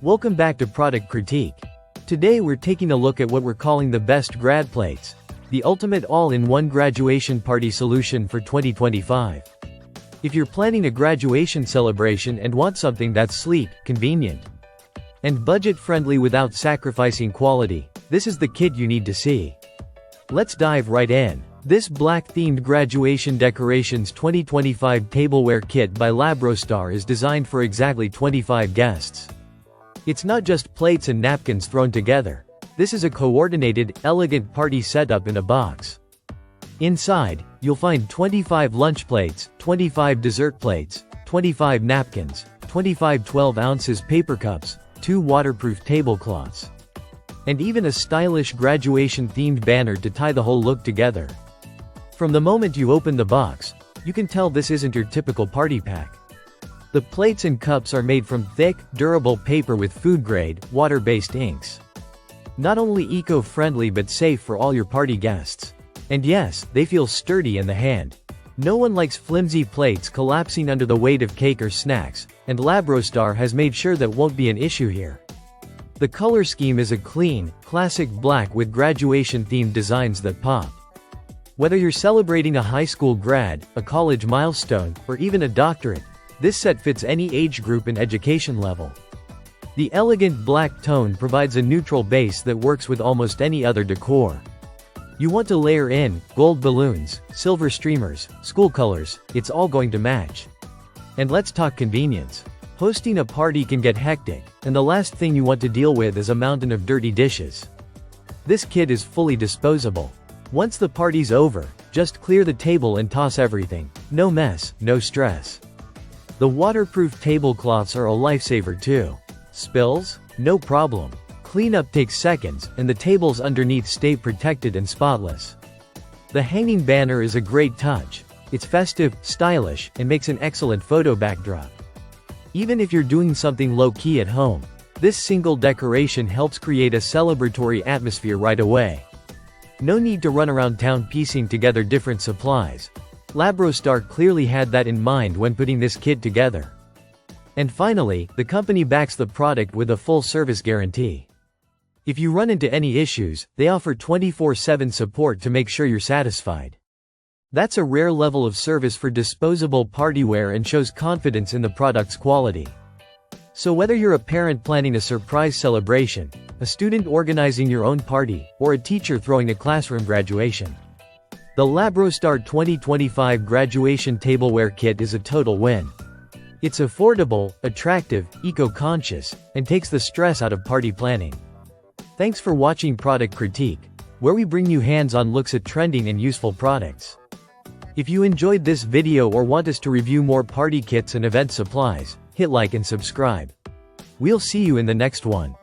Welcome back to Product Critique. Today we're taking a look at what we're calling the best grad plates, the ultimate all-in-one graduation party solution for 2025. If you're planning a graduation celebration and want something that's sleek, convenient, and budget-friendly without sacrificing quality, this is the kit you need to see. Let's dive right in. This black-themed graduation decorations 2025 tableware kit by Labrostar is designed for exactly 25 guests. It's not just plates and napkins thrown together. This is a coordinated, elegant party setup in a box. Inside, you'll find 25 lunch plates, 25 dessert plates, 25 napkins, 25 12 ounces paper cups, 2 waterproof tablecloths, and even a stylish graduation-themed banner to tie the whole look together. From the moment you open the box, you can tell this isn't your typical party pack. The plates and cups are made from thick, durable paper with food-grade, water-based inks. Not only eco-friendly but safe for all your party guests. And yes, they feel sturdy in the hand. No one likes flimsy plates collapsing under the weight of cake or snacks, and Labrostar has made sure that won't be an issue here. The color scheme is a clean, classic black with graduation-themed designs that pop. Whether you're celebrating a high school grad, a college milestone, or even a doctorate, this set fits any age group and education level. The elegant black tone provides a neutral base that works with almost any other decor. You want to layer in gold balloons, silver streamers, school colors, it's all going to match. And let's talk convenience. Hosting a party can get hectic, and the last thing you want to deal with is a mountain of dirty dishes. This kit is fully disposable. Once the party's over, just clear the table and toss everything. No mess, no stress. The waterproof tablecloths are a lifesaver too. Spills? No problem. Cleanup takes seconds, and the tables underneath stay protected and spotless. The hanging banner is a great touch. It's festive, stylish, and makes an excellent photo backdrop. Even if you're doing something low-key at home, this single decoration helps create a celebratory atmosphere right away. No need to run around town piecing together different supplies. Labrostar clearly had that in mind when putting this kit together. And finally, the company backs the product with a full-service guarantee. If you run into any issues, they offer 24/7 support to make sure you're satisfied. That's a rare level of service for disposable partyware and shows confidence in the product's quality. So whether you're a parent planning a surprise celebration, a student organizing your own party, or a teacher throwing a classroom graduation, the Labrostar 2025 graduation tableware kit is a total win. It's affordable, attractive, eco-conscious, and takes the stress out of party planning. Thanks for watching Product Critique, where we bring you hands-on looks at trending and useful products. If you enjoyed this video or want us to review more party kits and event supplies, hit like and subscribe. We'll see you in the next one.